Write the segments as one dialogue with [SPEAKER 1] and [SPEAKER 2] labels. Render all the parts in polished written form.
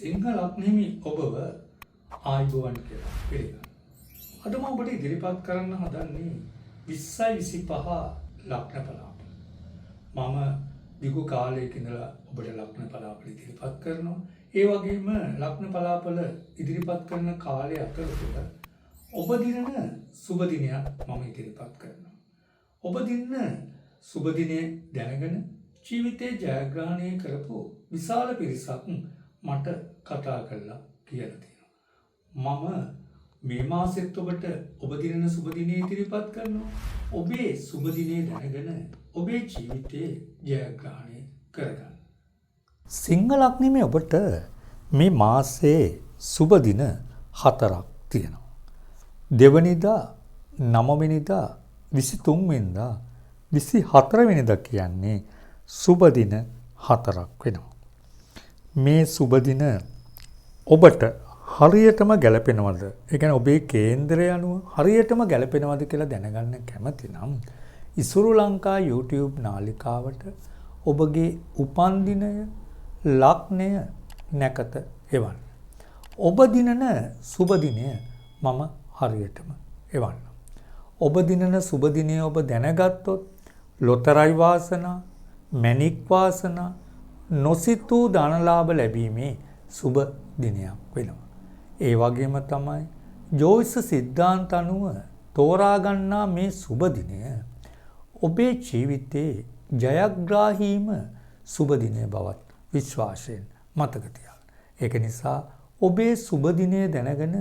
[SPEAKER 1] සිංහ ලග්නෙහි ඔබව ආයුබෝවන් කියලා පිළිගන්න. අද මම ඔබට ඉදිරිපත් කරන්න හදන්නේ 20යි 25 ලග්න පලාපල. මම දිගු කාලයක ඉඳලා ඔබට ලග්න පලාපල ඉදිරිපත් කරනවා. ඒ වගේම ලග්න පලාපල ඉදිරිපත් කරන කාලය අතරතුර ඔබ දිනන සුබ දිනයක් මම ඉදිරිපත් කරනවා. ඔබ දිනන සුබ දිනේ දැනගෙන ජීවිතේ ජයග්‍රහණය කරපු විශාල පිරිසක් මට කතා කරලා කියලා තියෙනවා. මම මේ මාසෙත් ඔබට ඔබ දිනන සුබ දිනේ ඉදිරිපත් කරනවා. ඔබේ සුබ දිනේ දැනගෙන ඔබේ ජීවිතේ ජයග්‍රහණය කරගන්න. සිංහ ලග්නෙමේ ඔබට මේ මාසයේ සුබ දින 4ක් තියෙනවා. දෙවනිදා, 9 වෙනිදා, 23 වෙනිදා, 24 වෙනිදා කියන්නේ සුබ දින 4ක් වෙනවා. මේ සුබ දින ඔබට හරියටම ගැලපෙනවද? ඒ කියන්නේ ඔබේ කේන්දරය අනුව හරියටම ගැලපෙනවද කියලා දැනගන්න කැමති නම් ඉසුරු ලංකා YouTube නාලිකාවට ඔබගේ උපන්දිනය, ලග්නය, නැකත එවන්න. ඔබ දිනන සුබ දිනය මම හරියටම එවන්න. ඔබ දිනන සුබ දිනය ඔබ දැනගත්තොත් ලොතරැයි වාසනා, මැණික් වාසනා, නොසිතූ ධනලාභ ලැබීමේ සුබ දිනයක් වෙනවා. ඒ වගේම තමයි ජෝතිෂ සිද්ධාන්ත අනුව තෝරා ගන්නා මේ සුබ දිනය ඔබේ ජීවිතයේ ජයග්‍රාහීම සුබ දිනය බවත් විශ්වාසයෙන් මතක තියාගන්න. ඒක නිසා ඔබේ සුබ දිනය දැනගෙන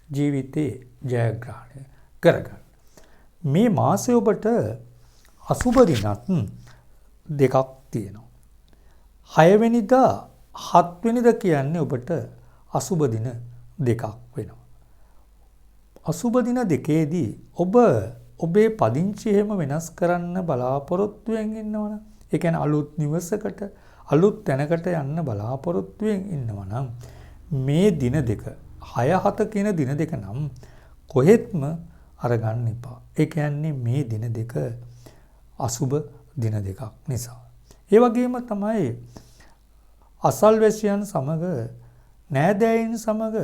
[SPEAKER 1] ජීවිතේ ජයග්‍රහණය කරගන්න. මේ මාසයේ ඔබට අසුබ දිනත් දෙකක් තියෙනවා. 6 වෙනිදා 7 වෙනිදා කියන්නේ ඔබට අසුබ දින දෙකක් වෙනවා. අසුබ දින දෙකේදී ඔබ ඔබේ පදිංචි එහෙම වෙනස් කරන්න බලාපොරොත්තුවෙන් ඉන්නවනම්, ඒ කියන්නේ අලුත් නිවසකට, අලුත් තැනකට යන්න බලාපොරොත්තුවෙන් ඉන්නවනම් මේ දින දෙක 6-7 කියන දින දෙක නම් කොහෙත්ම අරගන්න එපා. ඒ කියන්නේ මේ දින දෙක අසුබ දින දෙකක් නිසා. ඒ වගේම තමයි අසල්වැසියන් සමග, නෑදෑයින් සමග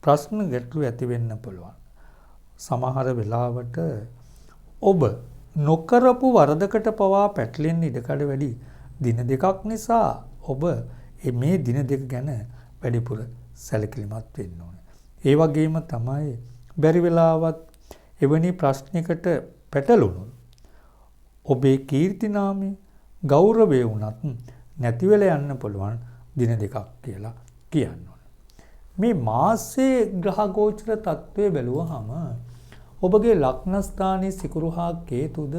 [SPEAKER 1] ප්‍රශ්න ගැටලු ඇති වෙන්න පුළුවන්. සමහර වෙලාවට ඔබ නොකරපු වරදකට පවා පැටලෙන්න ඉඩකඩ වැඩි දින දෙකක් නිසා ඔබ මේ දින දෙක ගැන වැඩිපුර සැලකිලිමත් වෙන්න ඕනේ. ඒ වගේම තමයි බැරි වෙලාවත් එවැනි ප්‍රශ්නයකට පැටලුණොත් ඔබේ කීර්ති නාමය, ගෞරවය වුණත් නැති වෙලා යන්න පුළුවන් දින දෙකක් කියලා කියන්න ඕනේ. මේ මාසයේ ග්‍රහ ගෝචර තත්ත්වය බැලුවහම ඔබගේ ලග්න ස්ථානයේ සිකුරු හා කේතුද,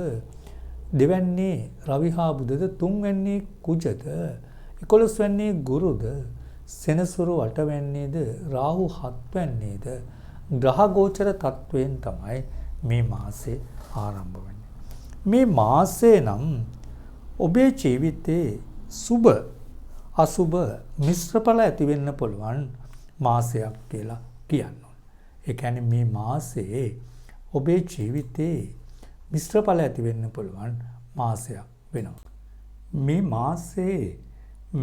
[SPEAKER 1] දෙවැන්නේ රවි හා බුධද, තුන්වැන්නේ කුජද, 11 වැන්නේ ගුරුද, සෙනසුරු අටවැන්නේද, රාහු හත්වැන්නේද ග්‍රහ ගෝචර තත්ත්වයෙන් තමයි මේ මාසේ ආරම්භ වෙන්නේ. මේ මාසේ නම් ඔබේ ජීවිතේ සුබ අසුබ මිශ්‍ර ඵල ඇති වෙන්න පුළුවන් මාසයක් කියලා කියන්න ඕනේ. ඒ කියන්නේ මේ මාසේ ඔබේ ජීවිතේ මිශ්‍ර ඵල ඇති වෙන්න පුළුවන් මාසයක් වෙනවා. මේ මාසේ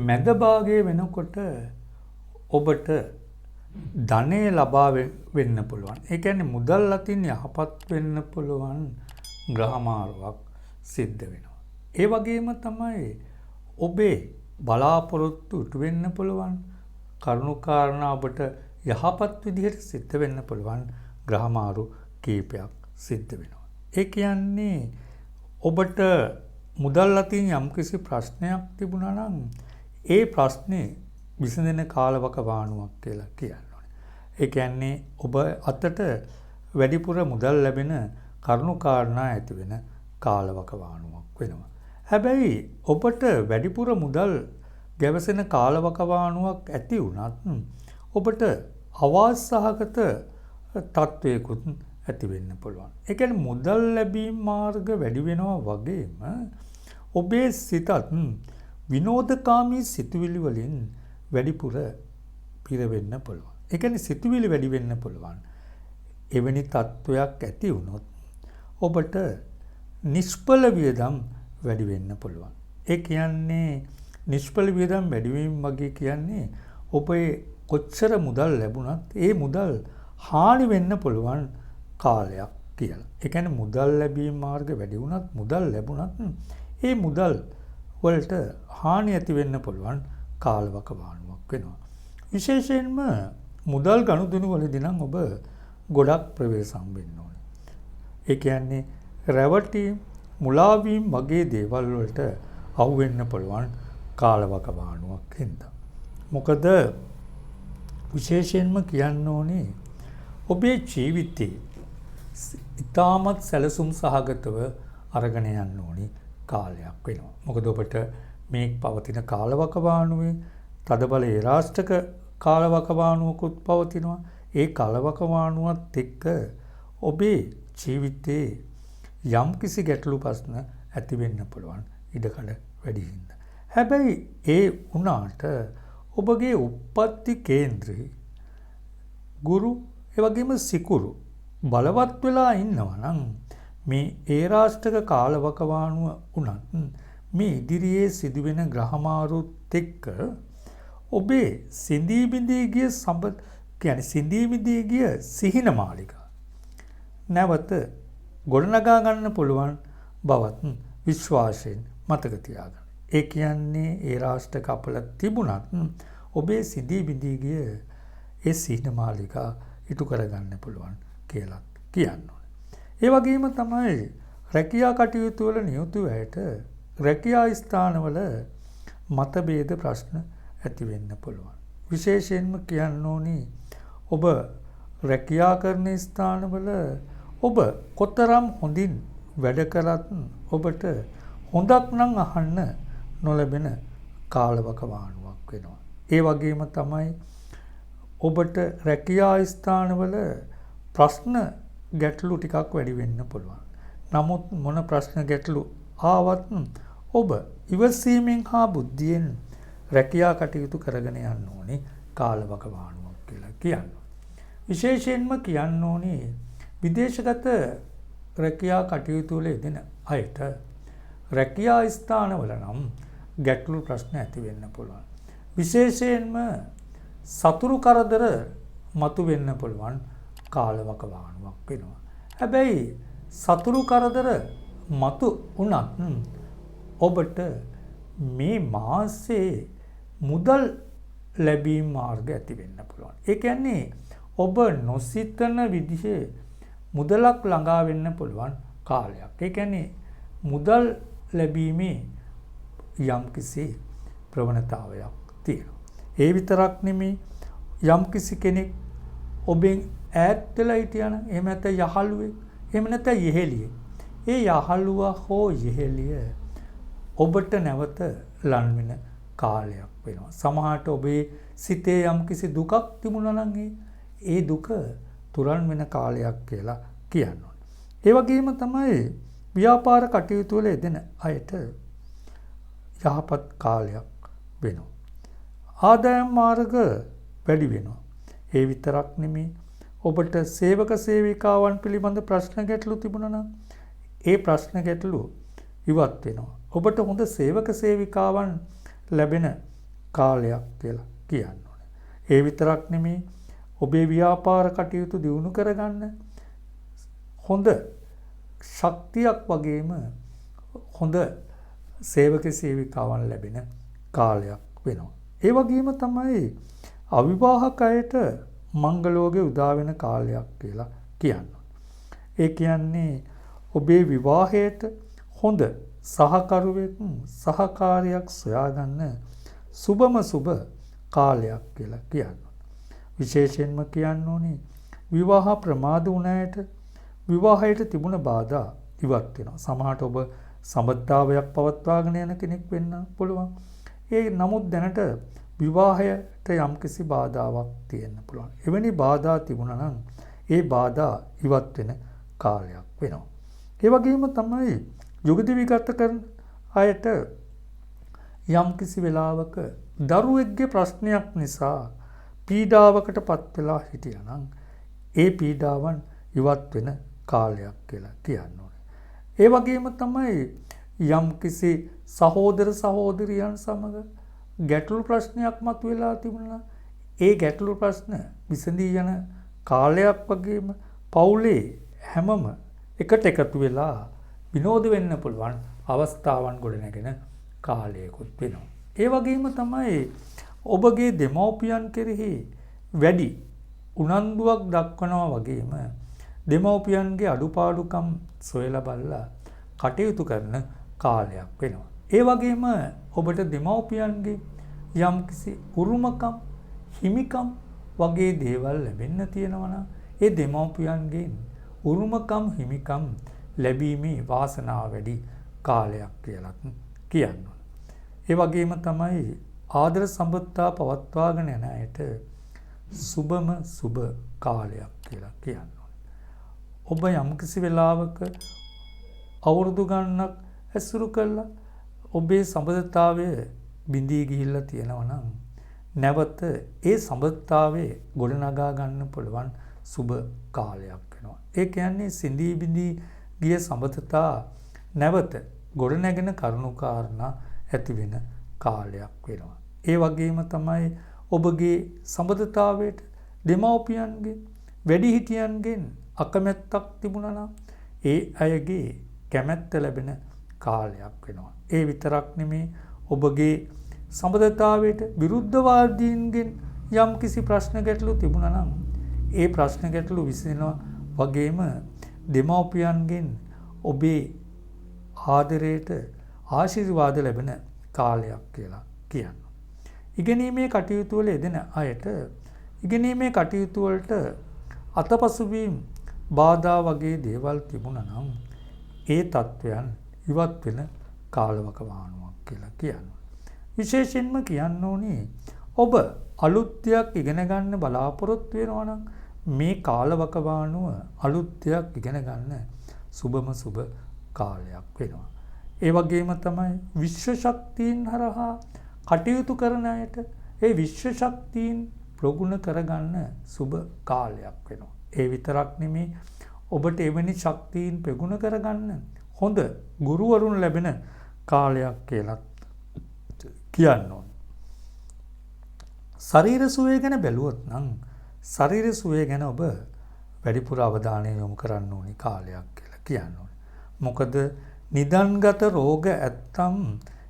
[SPEAKER 1] මැද භාගයේ වෙනකොට ඔබට ධනෙ ලබා වෙන්න පුළුවන්. ඒ කියන්නේ මුදල් අතින් යහපත් වෙන්න පුළුවන් ග්‍රහමාරුවක් සිද්ධ වෙනවා. ඒ වගේම තමයි ඔබේ බලාපොරොත්තු ඉටු වෙන්න පුළුවන් කරුණාකාරණා ඔබට යහපත් විදිහට සිද්ධ වෙන්න පුළුවන් ග්‍රහමාරු කීපයක් සිද්ධ වෙනවා. ඒ කියන්නේ ඔබට මුදල් අතින් යම්කිසි ප්‍රශ්නයක් තිබුණා නම් ඒ ප්‍රශ්නේ විසඳෙන කාලවකවානුවක් කියලා කියන්න ඕනේ. ඒ කියන්නේ ඔබ අතට වැඩිපුර මුදල් ලැබෙන කරුණාකාරණා ඇති වෙන කාලවකවානුවක් වෙනවා. හැබැයි ඔබට වැඩිපුර මුදල් ගැවසෙන කාලවකවානුවක් ඇති වුණත් ඔබට අවාසහගත තත්වයකුත් ඇති වෙන්න පුළුවන්. ඒ කියන්නේ මුදල් ලැබීම් මාර්ග වැඩි වෙනවා වගේම ඔබේ සිතත් විනෝදකාමී සිතුවිලි වලින් වැඩිපුර පිරවෙන්න පුළුවන්. ඒ කියන්නේ සිතුවිලි වැඩි වෙන්න පුළුවන්. එවැනි තත්වයක් ඇති වුණොත් ඔබට නිෂ්ඵල වියදම් වැඩි වෙන්න පුළුවන්. ඒ කියන්නේ නිෂ්ඵල වියදම් වැඩි වීම වගේ කියන්නේ ඔබේ කොච්චර මුදල් ලැබුණත් ඒ මුදල් හානි වෙන්න පුළුවන් කාලයක් කියලා. ඒ කියන්නේ මුදල් ලැබීම මාර්ග වැඩි වුණත් මුදල් ලැබුණත් ඒ මුදල් වලට හානි ඇති වෙන්න පුළුවන් කාලවකවානුවක් වෙනවා. විශේෂයෙන්ම මුදල් ගනුදෙනු වලදී නම් ඔබ ගොඩක් ප්‍රවේශම් වෙන්න ඕනේ. ඒ කියන්නේ රැවටීම්, මුලාවීම් වගේ දේවල් වලට අහු වෙන්න පුළුවන් කාලවකවානුවක් හින්දා. මොකද විශේෂයෙන්ම කියන්න ඕනේ ඔබේ ජීවිතේ ඉතාමත් සැලසුම් සහගතව අරගෙන යන්න ඕනි කාලයක් වෙනවා. මොකද ඔබට මේ පවතින කාලවකවානුවේ තදබල ඒරාෂ්ටක කාලවකවානුවකුත් පවතිනවා. ඒ කාලවකවානුවත් එක්ක ඔබේ ජීවිතේ යම් කිසි ගැටලු ප්‍රශ්න ඇති වෙන්න පුළුවන් ඉඩකඩ වැඩි හින්දා. හැබැයි ඒ වුණාට ඔබගේ උප්පත්ති කේන්ද්‍රේ ගුරු ඒ වගේම සිකුරු බලවත් වෙලා ඉන්නවා නම් මේ ඒරාෂ්ටක කාලවකවානුව වුණත් මේ ඉදිරියේ සිදුවෙන ග්‍රහමාරුත් එක්ක ඔබේ සිඳී බිඳී ගිය කියන්නේ සිඳී බිඳී ගිය සිහින මාලිකා නැවත ගොඩනගා ගන්න පුළුවන් බවත් විශ්වාසයෙන් මතක තියාගන්න. ඒ කියන්නේ ඒරාෂ්ටක අපල තිබුණත් ඔබේ සිඳී බිඳී ගිය ඒ සිහින මාලිකා ඉටු කරගන්න පුළුවන් කියලා කියන්න ඕනේ. ඒ වගේම තමයි රැකියා කටයුතු වල නියුතු අයට රැකියා ස්ථානවල මතභේද ප්‍රශ්න ඇති වෙන්න පුළුවන්. විශේෂයෙන්ම කියන්න ඕනි ඔබ රැකියා කරන ස්ථානවල ඔබ කොතරම් හොඳින් වැඩ කරත් ඔබට හොඳක් නම් අහන්න නොලැබෙන කාලවකවානුවක් වෙනවා. ඒ වගේම තමයි ඔබට රැකියා ස්ථානවල ප්‍රශ්න ගැටලු ටිකක් වැඩි වෙන්න පුළුවන්. නමුත් මොන ප්‍රශ්න ගැටලු ආවත් ඔබ ඉවසීමෙන් හා බුද්ධියෙන් රැකියා කටයුතු කරගෙන යන්න ඕනේ කාලවකවානුවක් කියලා කියනවා. විශේෂයෙන්ම කියන්න ඕනේ විදේශගත රැකියා කටයුතු වල යෙදෙන අයට රැකියා ස්ථානවල නම් ගැටලු ප්‍රශ්න ඇති වෙන්න පුළුවන්. විශේෂයෙන්ම සතුරු කරදර මතු වෙන්න පුළුවන් කාලවකවානුවක් වෙනවා. හැබැයි සතුරු කරදර මතු වුණත් ඔබට මේ මාසයේ මුදල් ලැබීම් මාර්ග ඇති වෙන්න පුළුවන්. ඒ කියන්නේ ඔබ නොසිතන විදිහේ මුදලක් ළඟා වෙන්න පුළුවන් කාලයක්. ඒ කියන්නේ මුදල් ලැබීමේ යම්කිසි ප්‍රවණතාවයක් තියෙනවා. ඒ විතරක් නෙමෙයි යම්කිසි කෙනෙක් ඔබෙන් ඈත් වෙලා හිටියනම් එහෙම නැත්නම් යහළුවෙක් එහෙම නැත්නම් යෙහෙළියෙක්. ඒ යහළුවා හෝ යෙහෙළිය ඔබට නැවත ලන් වෙන කාලයක් වෙනවා. සමහරට ඔබේ සිතේ යම්කිසි දුකක් තිබුණා නම් ඒ දුක තුරන් වෙන කාලයක් කියලා කියනවා. ඒ වගේම තමයි ව්‍යාපාර කටයුතු වල යෙදෙන අයට යහපත් කාලයක් වෙනවා. ආදායම් මාර්ග වැඩි වෙනවා. ඒ විතරක් නෙමෙයි ඔබට සේවක සේවිකාවන් පිළිබඳ ප්‍රශ්න ගැටලු තිබුණා නම් ඒ ප්‍රශ්න ගැටලු ඉවත් වෙනවා. ඔබට හොඳ සේවක සේවිකාවන් ලැබෙන කාලයක් කියලා කියන්න ඕනේ. ඒ විතරක් නෙමෙයි ඔබේ ව්‍යාපාර කටයුතු දියුණු කරගන්න හොඳ ශක්තියක් වගේම හොඳ සේවක සේවිකාවන් ලැබෙන කාලයක් වෙනවා. ඒ වගේම තමයි අවිවාහක අයට මංගලෝගේ උදා වෙන කාලයක් කියලා කියනවා. ඒ කියන්නේ ඔබේ විවාහයට හොඳ සහකරුවෙක් සහකාරියක් සොයාගන්න සුබම සුබ කාලයක් කියලා කියනවා. විශේෂයෙන්ම කියන්න ඕනේ විවාහ ප්‍රමාද වුණ අයට විවාහයට තිබුණ බාධා ඉවත් වෙනවා. සමහරට ඔබ සම්බන්ධතාවයක් පවත්වාගෙන යන කෙනෙක් වෙන්න පුළුවන්. ඒ නමුත් දැනට විවාහයට යම්කිසි බාධාවක් තියෙන්න පුළුවන්. එවැනි බාධා තිබුණා නම් ඒ බාධා ඉවත් වෙන කාලයක් වෙනවා. ඒ වගේම තමයි යුගදිවි ගත කරන අයට යම්කිසි වෙලාවක දරුවෙක්ගේ ප්‍රශ්නයක් නිසා පීඩාවකට පත් වෙලා හිටියා නම් ඒ පීඩාවන් ඉවත් වෙන කාලයක් කියලා කියන්න ඕනේ. ඒ වගේම තමයි යම්කිසි සහෝදර සහෝදරියන් සමග ගැටලු ප්‍රශ්නයක් මතුවලා තිබුණා ඒ ගැටලු ප්‍රශ්න විසඳී යන කාලයක් වගේම පවුලේ හැමම එකට එකතු වෙලා විනෝද වෙන්න පුළුවන් අවස්ථාවන් ගොඩනැගෙන කාලයකුත් වෙනවා. ඒ වගේම තමයි ඔබගේ දෙමව්පියන් කෙරෙහි වැඩි උනන්දුවක් දක්වනවා වගේම දෙමව්පියන්ගේ අඩුපාඩුකම් සොයලා බලලා කටයුතු කරන කාලයක් වෙනවා. ඒ වගේම ඔබට දෙමව්පියන්ගේ යම්කිසි උරුමකම් හිමිකම් වගේ දේවල් ලැබෙන්න තියෙනවා නම් ඒ දෙමව්පියන්ගෙන් උරුමකම් හිමිකම් ලැබීමේ වාසනාව වැඩි කාලයක් කියලා කියනවා. ඒ වගේම තමයි ආදර සම්බන්ධතා පවත්වාගෙන යන අයට සුබම සුබ කාලයක් කියලා කියනවා. ඔබ යම්කිසි වෙලාවක අවුරුදු ගණනක් ඇසුරු කළා ඔබේ සම්බන්ධතාවය බිඳී ගිහිල්ලා තියෙනවා නම් නැවත ඒ සම්බන්ධතාවයේ ගොඩනගා ගන්න පුළුවන් සුබ කාලයක් වෙනවා. ඒ කියන්නේ සිඳී බිඳී ගිය සම්බන්ධතා නැවත ගොඩනැගෙන කරුණාකාරණා ඇති වෙන කාලයක් වෙනවා. ඒ වගේම තමයි ඔබගේ සම්බන්ධතාවයට දෙමව්පියන්ගෙන් වැඩිහිටියන්ගෙන් අකමැත්තක් තිබුණා නම් ඒ අයගේ කැමැත්ත ලැබෙන කාලයක් වෙනවා. ඒ විතරක් නෙමේ ඔබගේ සම්බන්ධතාවයට විරුද්ධවාදීන්ගෙන් යම් කිසි ප්‍රශ්න ගැටලු තිබුණා නම් ඒ ප්‍රශ්න ගැටලු විසඳෙනවා වගේම දෙමව්පියන්ගෙන් ඔබේ ආදරයට ආශිර්වාද ලැබෙන කාලයක් කියලා කියනවා. ඉගෙනීමේ කටයුතු වල යෙදෙන අයට ඉගෙනීමේ කටයුතු වලට අතපසුවීම් බාධා වගේ දේවල් තිබුණා නම් ඒ තත්වයන් ඉවත් වෙන කාලවකවානුවක් කියලා කියනවා. විශේෂයෙන්ම කියන්න ඕනේ ඔබ අලුත් දෙයක් ඉගෙන ගන්න බලාපොරොත්තු වෙනවා නම් මේ කාලවකවානුව අලුත් දෙයක් ඉගෙන ගන්න සුබම සුබ කාලයක් වෙනවා. ඒ වගේම තමයි විශ්ව ශක්තියින් හරහා කටයුතු කරන අයට ඒ විශ්ව ශක්තියින් ප්‍රගුණ කරගන්න සුබ කාලයක් වෙනවා. ඒ විතරක් නෙමේ ඔබට එවැනි ශක්තියින් ප්‍රගුණ කරගන්න හොඳ ගුරුවරුන් ලැබෙන කාලයක් කියලා කියන්න ඕනේ. ශරීර සුවය ගැන බැලුවොත් නම් ශරීර සුවය ගැන ඔබ වැඩිපුර අවධානය යොමු කරන්න ඕනි කාලයක් කියලා කියන්න ඕනේ. මොකද නිදන්ගත රෝග ඇත්තම්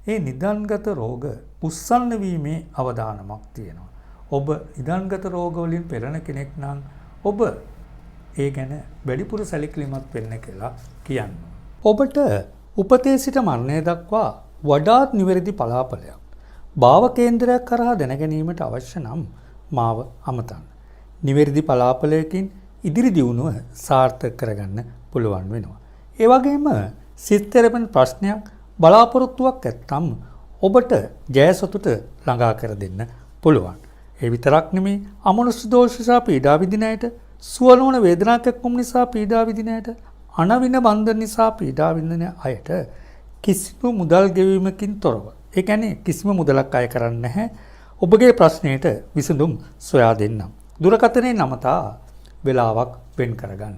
[SPEAKER 1] ඒ නිදන්ගත රෝග උස්සන්න වීමේ අවදානමක් තියෙනවා. ඔබ නිදන්ගත රෝග වලින් පෙළෙන කෙනෙක් නම් ඔබ ඒ ගැන වැඩිපුර සැලකිලිමත් වෙන්න කියලා කියනවා. ඔබට උපතේ සිට මරණය දක්වා වඩාත් නිවැරදි පලාපලයක් භාව කේන්ද්‍රයක් කරහා දැනගැනීමට අවශ්‍ය නම් මාව අමතන්න. නිවැරදි පලාපලයකින් ඉදිරි දියුණුව සාර්ථක කරගන්න පුළුවන් වෙනවා. ඒ වගේම සිත් තෙරපෙන ප්‍රශ්නයක් බලාපොරොත්තුවක් ඇත්තම් ඔබට ජයසතුට ළඟා කර දෙන්න පුළුවන්. ඒ විතරක් නෙමේ අමනුෂ්‍ය දෝෂ නිසා පීඩා විඳින අයට, සුව නොවන වේදනාවක් එක්කම නිසා පීඩා විඳින අයට, අනවින බන්ධන නිසා පීඩා විඳින අයට කිසිම මුදල් ගෙවීමකින් තොරව, ඒ කියන්නේ කිසිම මුදලක් අය කරන්නේ නැහැ, ඔබගේ ප්‍රශ්නයට විසඳුම් සොයා දෙන්නම්. දුරකථනයේ නමතා වේලාවක් වෙන් කරගන්න.